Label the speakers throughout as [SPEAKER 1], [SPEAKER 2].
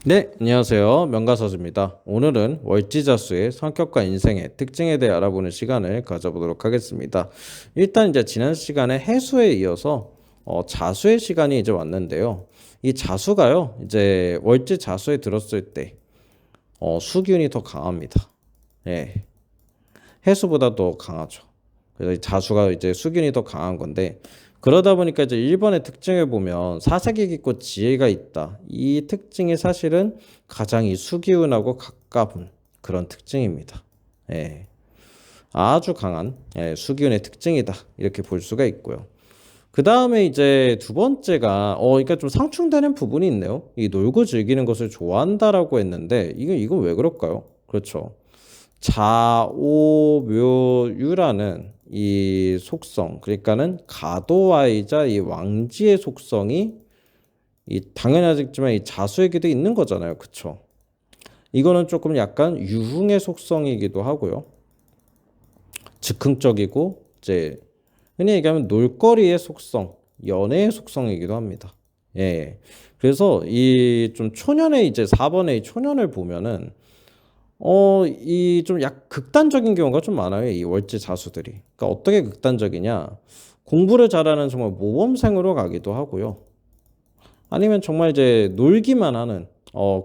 [SPEAKER 1] 네, 안녕하세요. 명가사주입니다. 오늘은 월지자수의 성격과 인생의 특징에 대해 알아보는 시간을 가져보도록 하겠습니다. 일단 이제 지난 시간에 해수에 이어서 자수의 시간이 이제 왔는데요. 이 자수가요, 이제 월지자수에 들었을 때 수기운이 더 강합니다. 예, 해수보다 더 강하죠. 그래서 이 자수가 이제 수기운이 더 강한 건데, 그러다 보니까 이제 1번의 특징을 보면 사색이 깊고 지혜가 있다. 이 특징이 사실은 가장 이 수기운하고 가까운 그런 특징입니다. 예, 아주 강한 수기운의 특징이다. 이렇게 볼 수가 있고요. 그 다음에 이제 두 번째가 그러니까 좀 상충되는 부분이 있네요. 이 놀고 즐기는 것을 좋아한다라고 했는데 이건 왜 그럴까요? 그렇죠. 자오묘유라는 이 속성, 그러니까는 가도와이자 이 왕지의 속성이 이 당연하지만 이 자수에게도 있는 거잖아요, 그쵸? 이거는 조금 약간 유흥의 속성이기도 하고요. 즉흥적이고 이제 흔히 얘기하면 놀거리의 속성, 연애의 속성이기도 합니다. 예. 그래서 이 좀 초년의 이제 4번의 이 초년을 보면은 이 좀 극단적인 경우가 좀 많아요. 이 월지 자수들이. 그러니까 어떻게 극단적이냐? 공부를 잘하는 정말 모범생으로 가기도 하고요. 아니면 정말 이제 놀기만 하는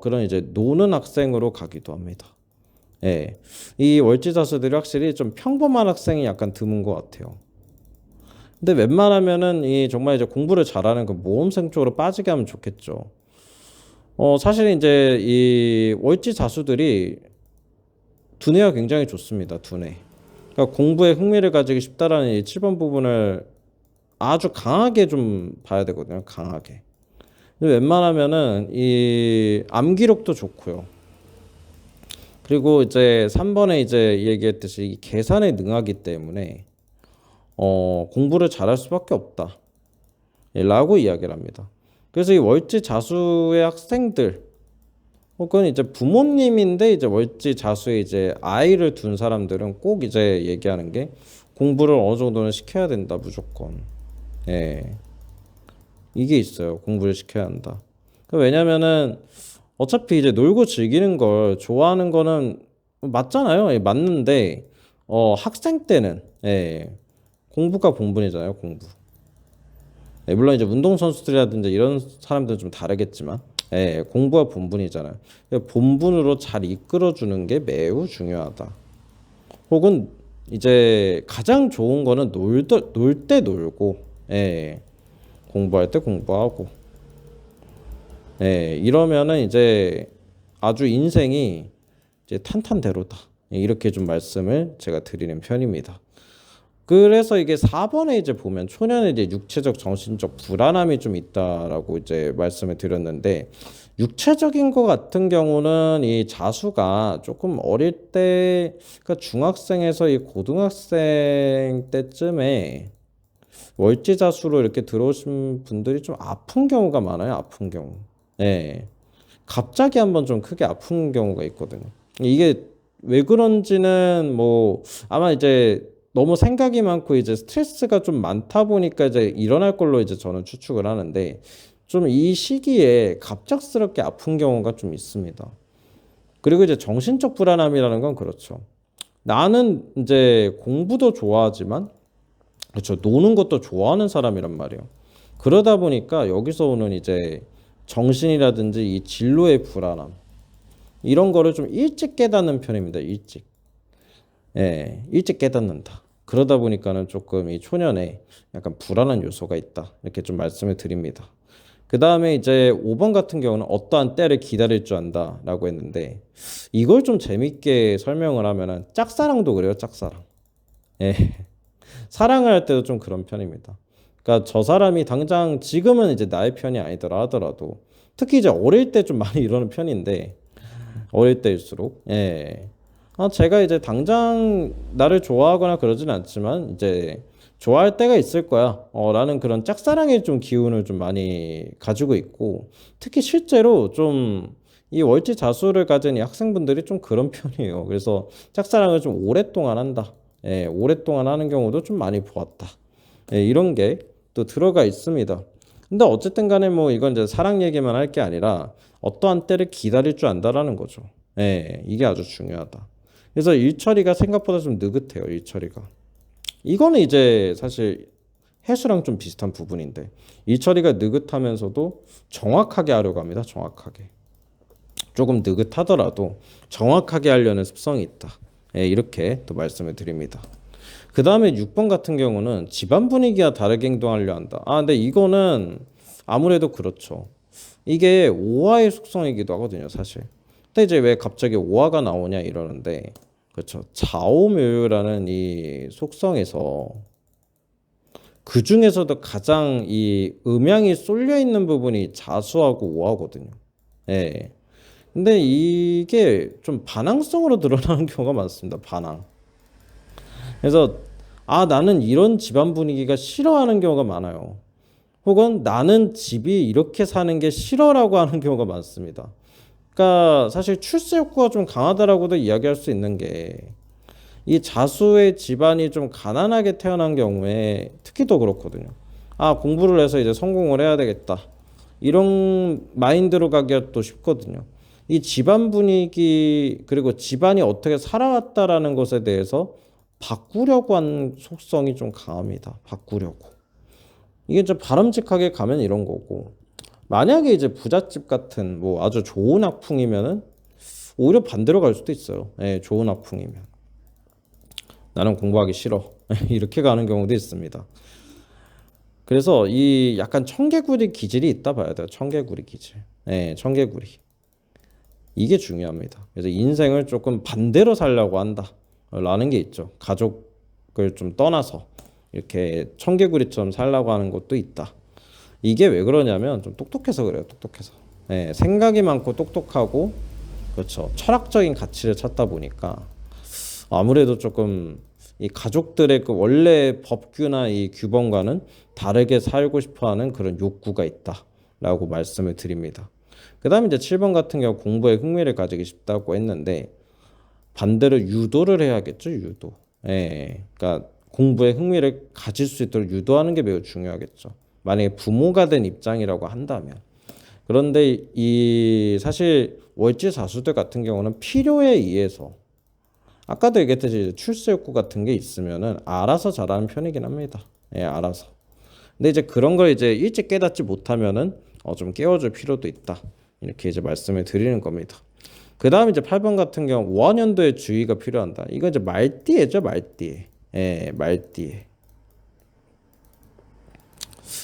[SPEAKER 1] 그런 이제 노는 학생으로 가기도 합니다. 예. 이 월지 자수들이 확실히 좀 평범한 학생이 약간 드문 것 같아요. 근데 웬만하면은 이 정말 이제 공부를 잘하는 그 모범생 쪽으로 빠지게 하면 좋겠죠. 사실 이제 이 월지 자수들이 두뇌가 굉장히 좋습니다. 두뇌. 그러니까 공부에 흥미를 가지기 쉽다라는 이 7번 부분을 아주 강하게 좀 봐야 되거든요. 강하게. 근데 웬만하면은 이 암기력도 좋고요. 그리고 이제 3번에 이제 얘기했듯이 이 계산에 능하기 때문에 공부를 잘할 수밖에 없다. 라고 이야기를 합니다. 그래서 이 월지 자수의 학생들 혹은 이제 부모님인데 이제 월지 자수에 이제 아이를 둔 사람들은 꼭 이제 얘기하는 게 공부를 어느 정도는 시켜야 된다 무조건. 예, 이게 있어요. 공부를 시켜야 한다. 왜냐면은 어차피 이제 놀고 즐기는 걸 좋아하는 거는 맞잖아요. 예, 맞는데 학생 때는 공부가 본분이잖아요. 공부. 물론 이제 운동선수들이라든지 이런 사람들은 좀 다르겠지만, 공부가 본분이잖아요. 본분으로 잘 이끌어주는 게 매우 중요하다. 혹은 이제 가장 좋은 거는 놀 때 놀고, 공부할 때 공부하고, 이러면은 이제 아주 인생이 이제 탄탄대로다. 이렇게 좀 말씀을 제가 드리는 편입니다. 그래서 이게 4번에 이제 보면 초년에 이제 육체적 정신적 불안함이 좀 있다라고 이제 말씀을 드렸는데, 육체적인 거 같은 경우는 이 자수가 조금 어릴 때, 그러니까 중학생에서 이 고등학생 때쯤에 월지 자수로 이렇게 들어오신 분들이 좀 아픈 경우가 많아요. 아픈 경우. 예. 갑자기 한번 좀 크게 아픈 경우가 있거든요. 이게 왜 그런지는 뭐 아마 이제 너무 생각이 많고 이제 스트레스가 좀 많다 보니까 이제 일어날 걸로 이제 저는 추측을 하는데, 좀 이 시기에 갑작스럽게 아픈 경우가 좀 있습니다. 그리고 이제 정신적 불안함이라는 건 그렇죠. 나는 이제 공부도 좋아하지만 그렇죠. 노는 것도 좋아하는 사람이란 말이에요. 그러다 보니까 여기서 오는 이제 정신이라든지 이 진로의 불안함, 이런 거를 좀 일찍 깨닫는 편입니다. 일찍. 일찍 깨닫는다. 그러다 보니까는 조금 이 초년에 약간 불안한 요소가 있다. 이렇게 좀 말씀을 드립니다. 그 다음에 이제 5번 같은 경우는 어떠한 때를 기다릴 줄 안다라고 했는데, 이걸 좀 재밌게 설명을 하면은 짝사랑도 그래요. 짝사랑. 예. 사랑을 할 때도 좀 그런 편입니다. 그러니까 저 사람이 당장 지금은 이제 나의 편이 아니더라 하더라도, 특히 이제 어릴 때 좀 많이 이러는 편인데, 어릴 때일수록 제가 이제 당장 나를 좋아하거나 그러진 않지만 이제 좋아할 때가 있을 거야 라는 그런 짝사랑의 좀 기운을 좀 많이 가지고 있고, 특히 실제로 좀 이 월지 자수를 가진 이 학생분들이 좀 그런 편이에요. 그래서 짝사랑을 좀 오랫동안 한다. 오랫동안 하는 경우도 좀 많이 보았다. 이런 게 또 들어가 있습니다. 근데 어쨌든 간에 뭐 이건 이제 사랑 얘기만 할 게 아니라 어떠한 때를 기다릴 줄 안다라는 거죠. 예, 이게 아주 중요하다. 그래서 일 처리가 생각보다 좀 느긋해요. 일 처리가. 이거는 이제 사실 해수랑 좀 비슷한 부분인데 일 처리가 느긋하면서도 정확하게 하려고 합니다. 정확하게. 조금 느긋하더라도 정확하게 하려는 습성이 있다. 예, 이렇게 또 말씀을 드립니다. 그 다음에 6번 같은 경우는 집안 분위기와 다르게 행동하려 한다. 근데 이거는 아무래도 그렇죠. 이게 오화의 속성이기도 하거든요, 사실. 근데 이제 왜 갑자기 오화가 나오냐 이러는데, 그렇죠. 자오묘유라는 이 속성에서 그 중에서도 가장 이 음양이 쏠려 있는 부분이 자수하고 오화거든요. 예. 근데 이게 좀 반항성으로 드러나는 경우가 많습니다. 반항. 그래서 나는 이런 집안 분위기가 싫어하는 경우가 많아요. 혹은 나는 집이 이렇게 사는 게 싫어라고 하는 경우가 많습니다. 그러니까 사실 출세 욕구가 좀 강하다라고도 이야기할 수 있는 게 이 자수의 집안이 좀 가난하게 태어난 경우에 특히 더 그렇거든요. 공부를 해서 이제 성공을 해야 되겠다. 이런 마인드로 가기가 또 쉽거든요. 이 집안 분위기 그리고 집안이 어떻게 살아왔다라는 것에 대해서 바꾸려고 하는 속성이 좀 강합니다. 바꾸려고. 이게 좀 바람직하게 가면 이런 거고 만약에 이제 부잣집 같은 뭐 아주 좋은 학풍이면은 오히려 반대로 갈 수도 있어요. 예, 좋은 학풍이면 나는 공부하기 싫어 이렇게 가는 경우도 있습니다. 그래서 이 약간 청개구리 기질이 있다 봐야 돼요. 청개구리 기질. 예, 청개구리. 이게 중요합니다. 그래서 인생을 조금 반대로 살려고 한다 라는 게 있죠. 가족을 좀 떠나서 이렇게 청개구리처럼 살려고 하는 것도 있다. 이게 왜 그러냐면 좀 똑똑해서 그래요. 똑똑해서. 네, 생각이 많고 똑똑하고 그렇죠. 철학적인 가치를 찾다 보니까 아무래도 조금 이 가족들의 그 원래 법규나 이 규범과는 다르게 살고 싶어하는 그런 욕구가 있다라고 말씀을 드립니다. 그 다음에 이제 7번 같은 경우 공부에 흥미를 가지기 쉽다고 했는데 반대로 유도를 해야겠죠. 유도. 예, 그러니까 공부에 흥미를 가질 수 있도록 유도하는 게 매우 중요하겠죠. 만약에 부모가 된 입장이라고 한다면. 그런데 이 사실 월지사수들 같은 경우는 필요에 의해서 아까도 얘기했듯이 출세 욕구 같은 게 있으면은 알아서 잘하는 편이긴 합니다. 예, 알아서. 근데 이제 그런 걸 이제 일찍 깨닫지 못하면은 좀 깨워줄 필요도 있다. 이렇게 이제 말씀을 드리는 겁니다. 그 다음 이제 8번 같은 경우 5학년도에 주의가 필요한다. 이거 이제 말띠에죠, 말띠에. 예, 말띠에.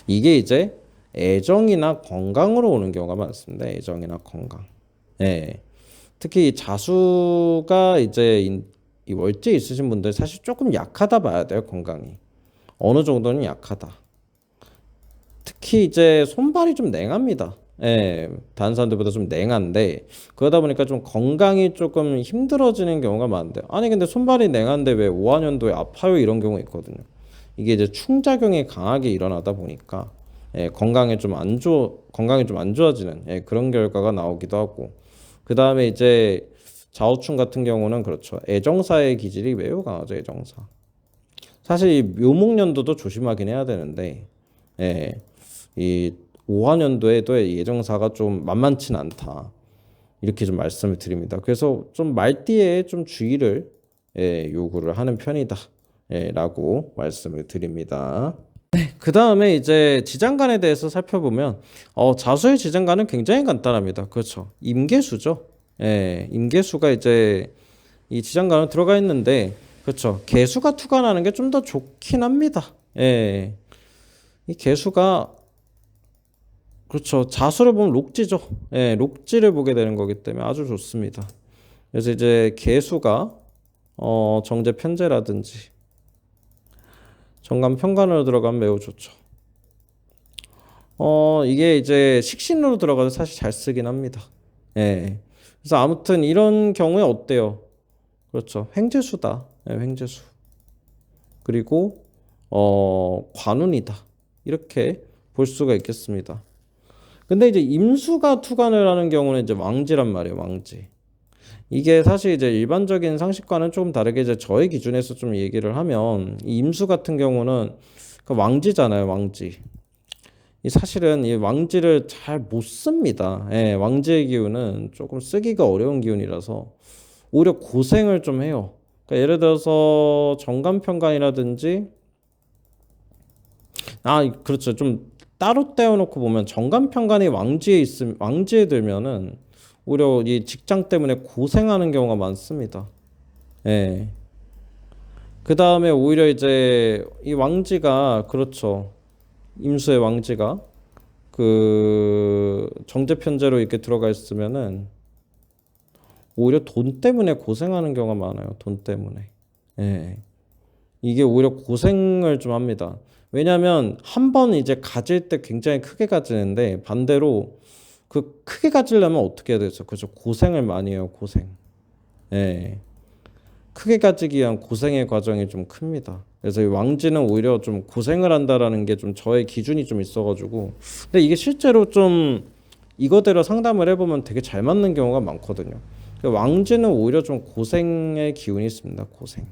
[SPEAKER 1] 이게 이제 애정이나 건강으로 오는 경우가 많습니다. 애정이나 건강. 예. 특히 자수가 이제 이 월지에 있으신 분들 사실 조금 약하다 봐야 돼요, 건강이. 어느 정도는 약하다. 특히 이제 손발이 좀 냉합니다. 예, 다른 사람들보다 좀 냉한데 그러다 보니까 좀 건강이 조금 힘들어지는 경우가 많은데 근데 손발이 냉한데 왜 5학년도에 아파요 이런 경우 있거든요. 이게 이제 충작용이 강하게 일어나다 보니까 건강이 좀 안 좋아지는 그런 결과가 나오기도 하고 그 다음에 이제 자오충 같은 경우는 그렇죠. 애정사의 기질이 매우 강하죠. 애정사. 사실 이 묘목년도도 조심하긴 해야 되는데 이 5학년도에도 예정사가 좀 만만치는 않다. 이렇게 좀 말씀을 드립니다. 그래서 좀 말띠에 좀 주의를 요구를 하는 편이다. 라고 말씀을 드립니다. 그 다음에 이제 지장간에 대해서 살펴보면 자수의 지장간은 굉장히 간단합니다. 그렇죠. 임계수죠. 임계수가 이제 이 지장간으로 들어가 있는데 그렇죠. 개수가 투간하는 게 좀 더 좋긴 합니다. 이 개수가 그렇죠. 자수를 보면 록지죠. 록지를 보게 되는 거기 때문에 아주 좋습니다. 그래서 이제 개수가 정제 편제라든지 정관 편관으로 들어가면 매우 좋죠. 이게 이제 식신으로 들어가도 사실 잘 쓰긴 합니다. 그래서 아무튼 이런 경우에 어때요? 그렇죠. 횡재수다. 횡재수. 그리고 관운이다. 이렇게 볼 수가 있겠습니다. 근데 이제 임수가 투관을 하는 경우는 이제 왕지란 말이에요, 왕지. 이게 사실 이제 일반적인 상식과는 조금 다르게 이제 저의 기준에서 좀 얘기를 하면 이 임수 같은 경우는 그 왕지잖아요, 왕지. 이 사실은 이 왕지를 잘 못 씁니다. 예, 왕지의 기운은 조금 쓰기가 어려운 기운이라서 오히려 고생을 좀 해요. 그러니까 예를 들어서 정관편관이라든지 그렇죠. 좀 따로 떼어놓고 보면 정관편관이 왕지에 들면은 오히려 이 직장 때문에 고생하는 경우가 많습니다. 예. 그 다음에 오히려 이제 이 왕지가 그렇죠. 임수의 왕지가 그 정제편제로 이렇게 들어가 있으면은 오히려 돈 때문에 고생하는 경우가 많아요. 돈 때문에. 예. 이게 오히려 고생을 좀 합니다. 왜냐하면 한 번 이제 가질 때 굉장히 크게 가지는데 반대로 그 크게 가지려면 어떻게 해야 되죠? 그렇죠. 고생을 많이 해요. 고생. 예. 크게 가지기 위한 고생의 과정이 좀 큽니다. 그래서 이 왕지는 오히려 좀 고생을 한다라는 게 좀 저의 기준이 좀 있어가지고 근데 이게 실제로 좀 이거대로 상담을 해보면 되게 잘 맞는 경우가 많거든요. 왕지는 오히려 좀 고생의 기운이 있습니다. 고생.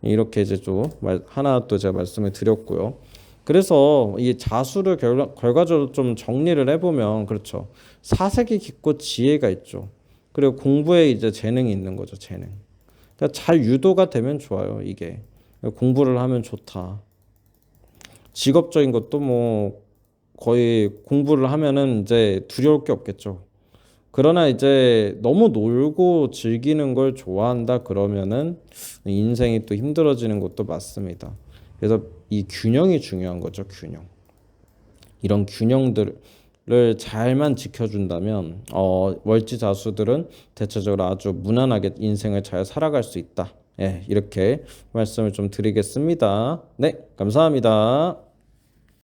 [SPEAKER 1] 이렇게 이제 좀 하나 또 제가 말씀을 드렸고요. 그래서 이 자수를 결과적으로 좀 정리를 해보면 그렇죠. 사색이 깊고 지혜가 있죠. 그리고 공부에 이제 재능이 있는 거죠. 재능. 그러니까 잘 유도가 되면 좋아요. 이게 공부를 하면 좋다. 직업적인 것도 뭐 거의 공부를 하면은 이제 두려울 게 없겠죠. 그러나 이제 너무 놀고 즐기는 걸 좋아한다 그러면은 인생이 또 힘들어지는 것도 맞습니다. 그래서 이 균형이 중요한 거죠. 균형. 이런 균형들을 잘만 지켜준다면 월지자수들은 대체적으로 아주 무난하게 인생을 잘 살아갈 수 있다. 예, 이렇게 말씀을 좀 드리겠습니다. 네, 감사합니다.